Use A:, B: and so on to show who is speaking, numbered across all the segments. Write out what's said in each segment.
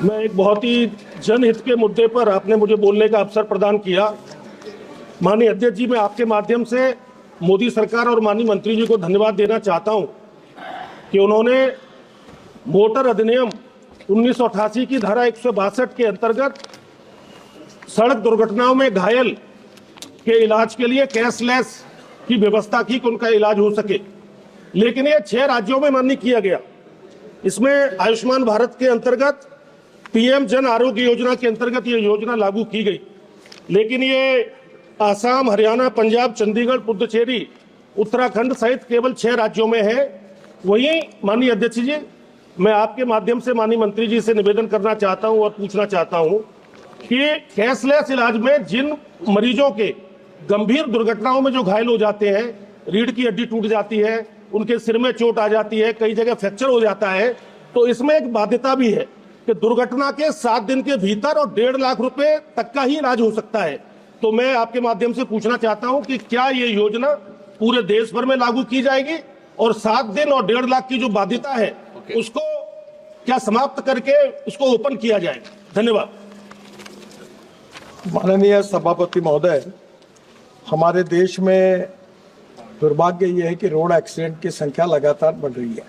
A: मैं एक बहुत ही जनहित के मुद्दे पर आपने मुझे बोलने का अवसर प्रदान किया। माननीय अध्यक्ष जी, मैं आपके माध्यम से मोदी सरकार और माननीय मंत्री जी को धन्यवाद देना चाहता हूं कि उन्होंने मोटर अधिनियम 1988 की धारा 162 के अंतर्गत सड़क दुर्घटनाओं में घायल के इलाज के लिए कैशलेस की व्यवस्था की कि उनका इलाज हो सके। लेकिन ये 6 राज्यों में मान्य किया गया। इसमें आयुष्मान भारत के अंतर्गत पीएम जन आरोग्य योजना के अंतर्गत ये योजना लागू की गई। लेकिन ये आसाम, हरियाणा, पंजाब, चंडीगढ़, पुडुचेरी, उत्तराखंड सहित केवल 6 राज्यों में है। वहीं माननीय अध्यक्ष जी, मैं आपके माध्यम से माननीय मंत्री जी से निवेदन करना चाहता हूं और पूछना चाहता हूं कि कैशलेस इलाज में जिन मरीजों के गंभीर दुर्घटनाओं में जो घायल हो जाते हैं, रीढ़ की हड्डी टूट जाती है, उनके सिर में चोट आ जाती है, कई जगह फ्रैक्चर हो जाता है, तो इसमें एक बाध्यता भी है कि दुर्घटना के 7 दिन के भीतर और 1.5 लाख रुपए तक का ही इलाज हो सकता है। तो मैं आपके माध्यम से पूछना चाहता हूं कि क्या ये योजना पूरे देश भर में लागू की जाएगी और 7 दिन और 1.5 लाख की जो बाध्यता है उसको क्या समाप्त करके उसको ओपन किया जाएगा? धन्यवाद।
B: माननीय सभापति महोदय, हमारे देश में दुर्भाग्य यह है कि रोड एक्सीडेंट की संख्या लगातार बढ़ रही है।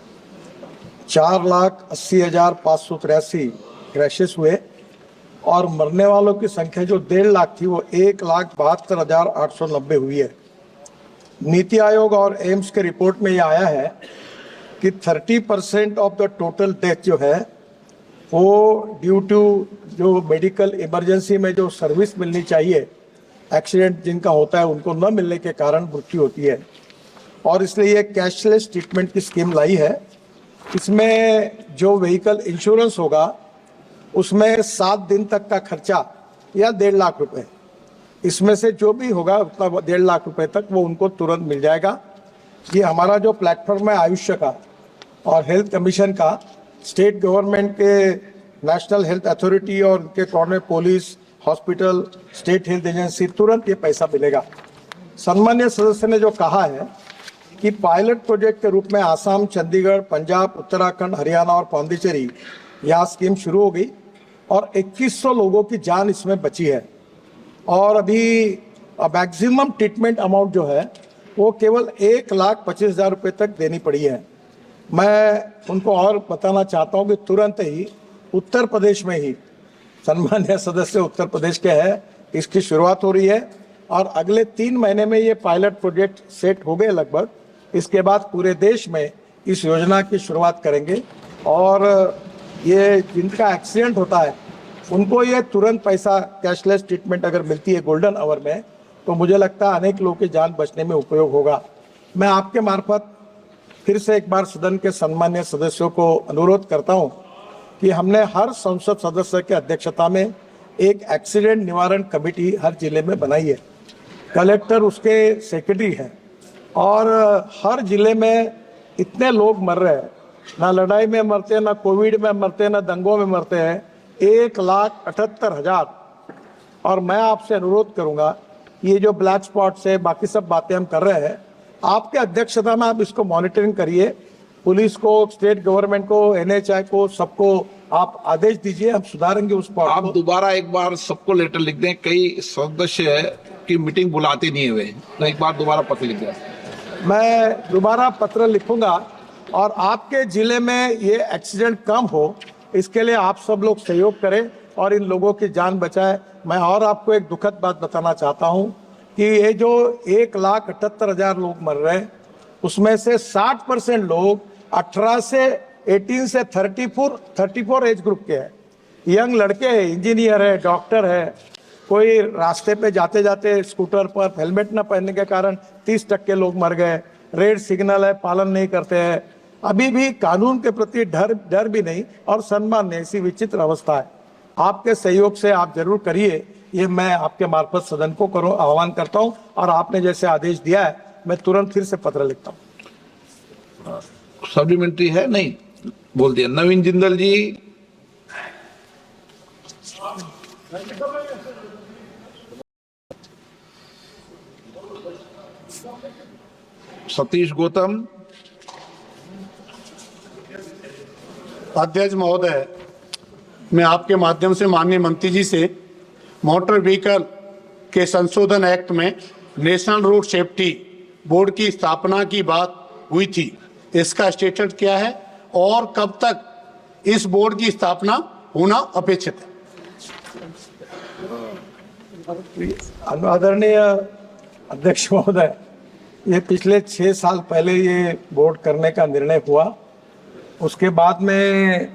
B: 4,80,583 क्रैशेस हुए और मरने वालों की संख्या जो 1.5 लाख थी वो 1,72,890 हुई है। नीति आयोग और एम्स के रिपोर्ट में यह आया है कि 30% ऑफ द टोटल डेथ जो है वो ड्यू टू जो मेडिकल इमरजेंसी में जो सर्विस मिलनी चाहिए, एक्सीडेंट जिनका होता है उनको न मिलने के कारण मृत्यु होती है। और इसलिए ये कैशलेस ट्रीटमेंट की स्कीम लाई है। इसमें जो व्हीकल इंश्योरेंस होगा उसमें 7 दिन तक का खर्चा या 1.5 लाख रुपए, इसमें से जो भी होगा उतना 1.5 लाख रुपए तक वो उनको तुरंत मिल जाएगा। ये हमारा जो प्लेटफॉर्म है आयुष्य का और हेल्थ कमीशन का, स्टेट गवर्नमेंट के नेशनल हेल्थ अथॉरिटी और उनके corner police, hospital, state health agency, तुरंत ये पैसा मिलेगा। सम्मान्य सदस्य ने जो कहा है कि पायलट प्रोजेक्ट के रूप में आसाम, चंडीगढ़, पंजाब, उत्तराखंड, हरियाणा और पांडिचेरी यहाँ स्कीम शुरू हो गई और 2100 लोगों की जान इसमें बची है। और अभी मैक्सिमम ट्रीटमेंट अमाउंट जो है वो केवल 1,25,000 रुपये तक देनी पड़ी है। मैं उनको और बताना चाहता हूँ कि तुरंत ही उत्तर प्रदेश में ही, सम्मान्य सदस्य उत्तर प्रदेश के हैं, इसकी शुरुआत हो रही है और अगले 3 महीने में ये पायलट प्रोजेक्ट सेट हो गए लगभग। इसके बाद पूरे देश में इस योजना की शुरुआत करेंगे और ये जिनका एक्सीडेंट होता है उनको ये तुरंत पैसा कैशलेस ट्रीटमेंट अगर मिलती है गोल्डन आवर में, तो मुझे लगता है अनेक लोगों की जान बचने में उपयोग होगा। मैं आपके मार्फत फिर से एक बार सदन के सम्मान्य सदस्यों को अनुरोध करता हूं कि हमने हर संसद सदस्य के अध्यक्षता में एक एक्सीडेंट निवारण कमेटी हर जिले में बनाई है। कलेक्टर उसके सेक्रेटरी हैं और हर जिले में इतने लोग मर रहे हैं, ना लड़ाई में मरते हैं, ना कोविड में मरते हैं, ना दंगों में मरते हैं, 1,78,000। और मैं आपसे अनुरोध करूंगा, ये जो ब्लैक स्पॉट से बाकी सब बातें हम कर रहे हैं, आपके अध्यक्षता में आप इसको मॉनिटरिंग करिए। पुलिस को, स्टेट गवर्नमेंट को, NHI को, सबको आप आदेश दीजिए, हम सुधारेंगे उस पर।
C: आप दोबारा एक बार सबको लेटर लिख दें। कई सदस्य की मीटिंग बुलाते नहीं हुए, तो एक बार दोबारा पत्र लिख दें।
B: मैं दोबारा पत्र लिखूंगा और आपके जिले में ये एक्सीडेंट कम हो, इसके लिए आप सब लोग सहयोग करें और इन लोगों की जान बचाएं। मैं और आपको एक दुखद बात बताना चाहता हूं कि ये जो 1,78,000 लोग मर रहे हैं उसमें से 60% लोग 18 से 34 एज ग्रुप के हैं। यंग लड़के हैं, इंजीनियर है, डॉक्टर है। कोई रास्ते पे जाते जाते स्कूटर पर हेलमेट न पहनने के कारण 30% लोग मर गए। रेड सिग्नल है, पालन नहीं करते हैं। अभी भी कानून के प्रति डर भी नहीं और सम्मान नहीं, ऐसी विचित्र अवस्था है। आपके सहयोग से आप जरूर करिए, ये मैं आपके मार्फत सदन को आह्वान करता हूं और आपने जैसे आदेश दिया है मैं तुरंत फिर से पत्र लिखता हूं।
C: सप्लीमेंट्री है? नहीं बोल दिया। नवीन जिंदल जी। सतीश गौतम।
D: अध्यक्ष महोदय, मैं आपके माध्यम से माननीय मंत्री जी से मोटर व्हीकल के संशोधन एक्ट में नेशनल रोड सेफ्टी बोर्ड की स्थापना की बात हुई थी, इसका स्टेटस क्या है और कब तक इस बोर्ड की स्थापना होना अपेक्षित है?
B: आदरणीय अध्यक्ष महोदय, ये पिछले 6 साल पहले ये बोर्ड करने का निर्णय हुआ। उसके बाद में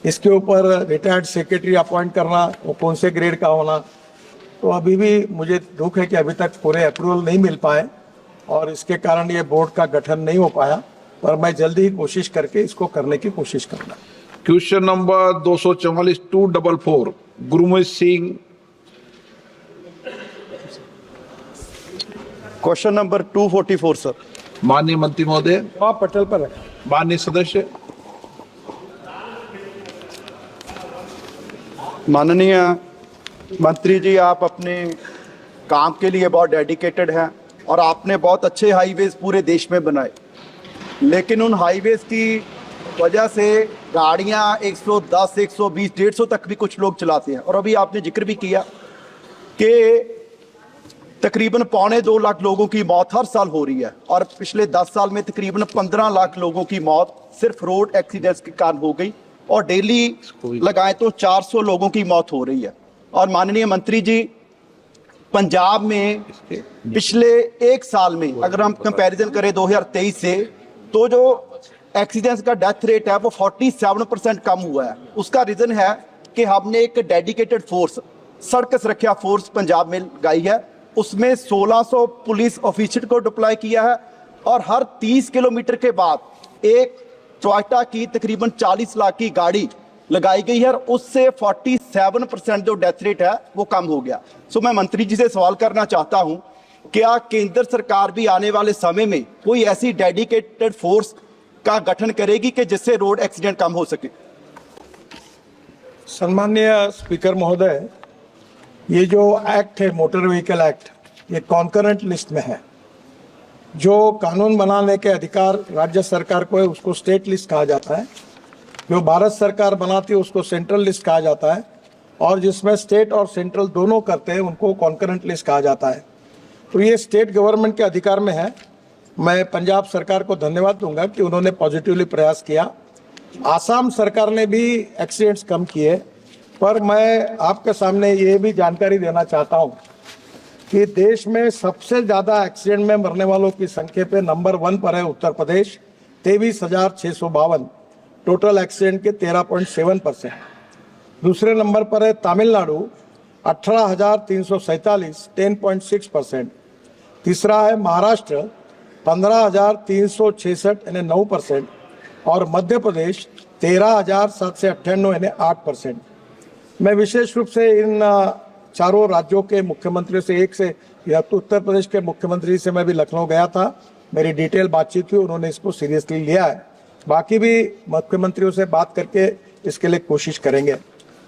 B: इसके ऊपर रिटायर्ड सेक्रेटरी अपॉइंट करना, वो कौन से ग्रेड का होना, तो अभी भी मुझे दुख है कि अभी तक पूरे अप्रूवल नहीं मिल पाए और इसके कारण ये बोर्ड का गठन नहीं हो पाया, पर मैं जल्दी ही कोशिश करके इसको करने की कोशिश करूंगा।
C: Question number 244 244 Gurmeet Singh.
E: Question number 244 sir.
C: माननीय मंत्री महोदय।
B: आप पटल पर रखें।
C: माननीय सदस्य।
E: माननीय मंत्री जी, आप अपने काम के लिए बहुत डेडिकेटेड हैं और आपने बहुत अच्छे हाईवेज पूरे देश में बनाए, लेकिन उन हाईवेज की वजह से गाड़ियां 110, 120, 150 तक भी कुछ लोग चलाते हैं। और अभी आपने जिक्र भी किया कि तकरीबन 1.25 लाख लोगों की मौत हर साल हो रही है और पिछले 10 साल में तकरीबन 15 लाख लोगों की मौत सिर्फ रोड एक्सीडेंट्स के कारण हो गई और डेली लगाएं तो 400 लोगों की मौत हो रही है। और माननीय मंत्री जी, पंजाब में पिछले 1 साल में अगर हम कंपैरिजन करें 2023 से, तो जो एक्सीडेंट्स का डेथ रेट है वो 47% कम हुआ है। उसका रीजन है कि हमने एक डेडिकेटेड फोर्स, सड़क सुरक्षा फोर्स पंजाब में लगाई है। उसमें 1600 पुलिस ऑफिसर को डिप्लॉय किया है और हर 30 किलोमीटर के बाद एक टोयोटा की तकरीबन 40 लाख की गाड़ी लगाई गई है और उससे 47% जो डेथ रेट है वो कम हो गया। सो मैं मंत्री जी से सवाल करना चाहता हूं, क्या केंद्र सरकार भी आने वाले समय में कोई ऐसी डेडिकेटेड फोर्स का गठन करेगी कि जिससे रोड एक्सीडेंट कम हो सके?
B: सम्माननीय स्पीकर महोदय, ये जो एक्ट है मोटर व्हीकल एक्ट, ये कॉन्करेंट लिस्ट में है। जो कानून बनाने के अधिकार राज्य सरकार को है उसको स्टेट लिस्ट कहा जाता है, जो भारत सरकार बनाती है उसको सेंट्रल लिस्ट कहा जाता है और जिसमें स्टेट और सेंट्रल दोनों करते हैं उनको कॉन्करेंट लिस्ट कहा जाता है। तो ये स्टेट गवर्नमेंट के अधिकार में है। मैं पंजाब सरकार को धन्यवाद दूंगा कि उन्होंने पॉजिटिवली प्रयास किया। आसाम सरकार ने भी एक्सीडेंट्स कम किए, पर मैं आपके सामने ये भी जानकारी देना चाहता हूँ कि देश में सबसे ज़्यादा एक्सीडेंट में मरने वालों की संख्या पे नंबर 1 पर है उत्तर प्रदेश, 23,652 टोटल एक्सीडेंट के 13.7%। दूसरे नंबर पर है तमिलनाडु, 18,347 10.6%। तीसरा है महाराष्ट्र, 15,366 यानी 9% और मध्य प्रदेश 13,798 यानी 8%। मैं विशेष रूप से इन चारों राज्यों के मुख्यमंत्रियों से, एक से या तो उत्तर प्रदेश के मुख्यमंत्री से मैं भी लखनऊ गया था, मेरी डिटेल बातचीत हुई, उन्होंने इसको सीरियसली लिया है। बाकी भी मुख्यमंत्रियों से बात करके इसके लिए कोशिश करेंगे।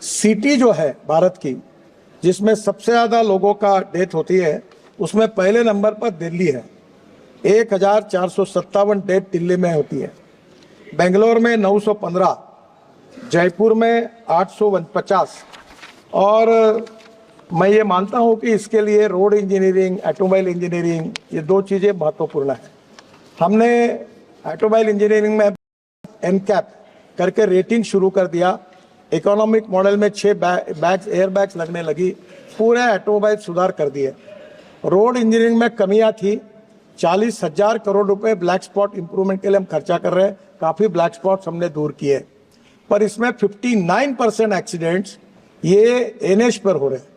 B: सिटी जो है भारत की जिसमें सबसे ज़्यादा लोगों का डेथ होती है, उसमें पहले नंबर पर दिल्ली है, 1,457 डेथ दिल्ली में होती है। बेंगलोर में 915, जयपुर में 850। और मैं ये मानता हूँ कि इसके लिए रोड इंजीनियरिंग, ऑटोमोबाइल इंजीनियरिंग, ये 2 चीज़ें महत्वपूर्ण है। हमने ऑटोमोबाइल इंजीनियरिंग में एनकैप करके रेटिंग शुरू कर दिया। इकोनॉमिक मॉडल में 6 बैग्स, एयर बैग्स लगने लगी, पूरे ऑटोमोबाइल सुधार कर दिए। रोड इंजीनियरिंग में कमियां थी, 40,000 करोड़ रुपए ब्लैक स्पॉट इंप्रूवमेंट के लिए हम खर्चा कर रहे हैं, काफ़ी ब्लैक स्पॉट्स हमने दूर किए, पर इसमें 59% एक्सीडेंट्स ये एनएच पर हो रहे हैं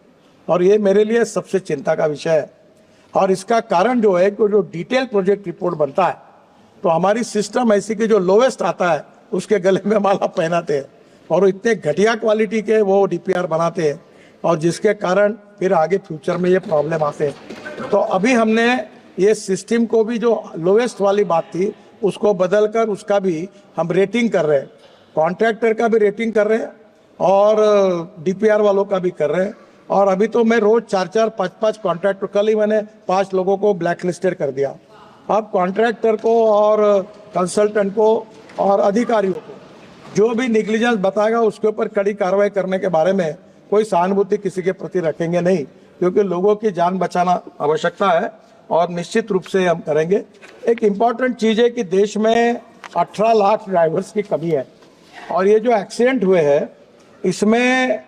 B: और ये मेरे लिए सबसे चिंता का विषय है। और इसका कारण जो है कि जो डिटेल प्रोजेक्ट रिपोर्ट बनता है तो हमारी सिस्टम ऐसी कि जो लोवेस्ट आता है उसके गले में माला पहनाते हैं और इतने घटिया क्वालिटी के वो डीपीआर बनाते हैं और जिसके कारण फिर आगे फ्यूचर में ये प्रॉब्लम आते हैं। तो अभी हमने ये सिस्टम को भी, जो लोवेस्ट वाली बात थी उसको बदल कर उसका भी हम रेटिंग कर रहे हैं, कॉन्ट्रैक्टर का भी रेटिंग कर रहे हैं और डीपीआर वालों का भी कर रहे हैं। और अभी तो मैं रोज 4-4, 5-5 कॉन्ट्रैक्टर, कल ही मैंने 5 लोगों को ब्लैक लिस्टेड कर दिया। अब कॉन्ट्रैक्टर को और कंसल्टेंट को और अधिकारियों को जो भी निग्लिजेंस बताएगा उसके ऊपर कड़ी कार्रवाई करने के बारे में कोई सहानुभूति किसी के प्रति रखेंगे नहीं, क्योंकि लोगों की जान बचाना आवश्यकता है और निश्चित रूप से हम करेंगे। एक इम्पॉर्टेंट चीज़ है कि देश में 18 लाख ड्राइवर्स की कमी है और ये जो एक्सीडेंट हुए हैं इसमें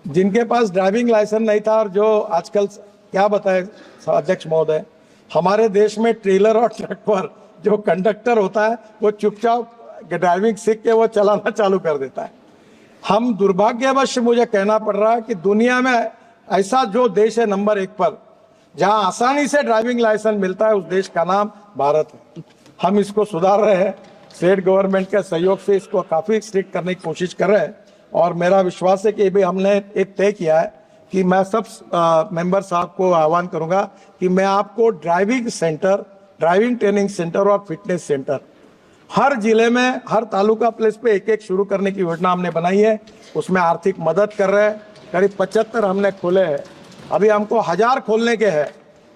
B: जिनके पास ड्राइविंग लाइसेंस नहीं था, और जो आजकल क्या बताए अध्यक्ष महोदय, हमारे देश में ट्रेलर और ट्रक पर जो कंडक्टर होता है वो चुपचाप ड्राइविंग सीख के वो चलाना चालू कर देता है। हम दुर्भाग्यवश मुझे कहना पड़ रहा है कि दुनिया में ऐसा जो देश है नंबर 1 पर जहां आसानी से ड्राइविंग लाइसेंस मिलता है, उस देश का नाम भारत है। हम इसको सुधार रहे हैं, स्टेट गवर्नमेंट के सहयोग से इसको काफी स्ट्रिक्ट करने की कोशिश कर रहे हैं और मेरा विश्वास है कि भी हमने एक तय किया है कि मैं सब मेंबर साहब को आह्वान करूंगा कि मैं आपको driving centre, driving training centre और फिटनेस सेंटर हर जिले में, हर तालुका प्लेस पे एक शुरू करने की योजना हमने बनाई है। उसमें आर्थिक मदद कर रहे हैं, करीब 75 हमने खोले हैं, अभी हमको 1000 खोलने के हैं।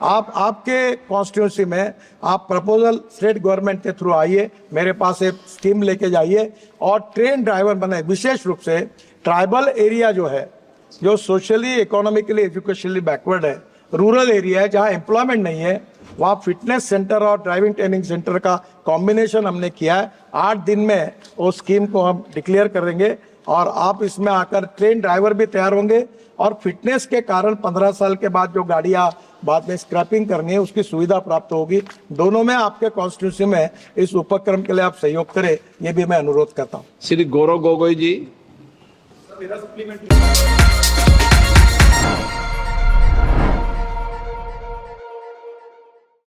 B: आप आपके कॉन्स्टिट्यूंसी में आप प्रपोजल स्टेट गवर्नमेंट के थ्रू आइए, मेरे पास एक स्कीम लेके जाइए और ट्रेन ड्राइवर बने। विशेष रूप से ट्राइबल एरिया जो है, जो सोशली, इकोनॉमिकली, एजुकेशनली बैकवर्ड है, रूरल एरिया है जहाँ एम्प्लॉयमेंट नहीं है, वहाँ फिटनेस सेंटर और ड्राइविंग ट्रेनिंग सेंटर का कॉम्बिनेशन हमने किया है। 8 दिन में वो स्कीम को हम डिक्लेयर करेंगे और आप इसमें आकर ट्रेन ड्राइवर भी तैयार होंगे और फिटनेस के कारण 15 साल के बाद जो गाड़ियां बाद में स्क्रैपिंग करनी है उसकी सुविधा प्राप्त होगी। दोनों में आपके कॉन्स्टिट्यूंसी में इस उपक्रम के लिए आप सहयोग करें, ये भी मैं अनुरोध करता हूँ।
C: श्री गौरव गोगोई जी।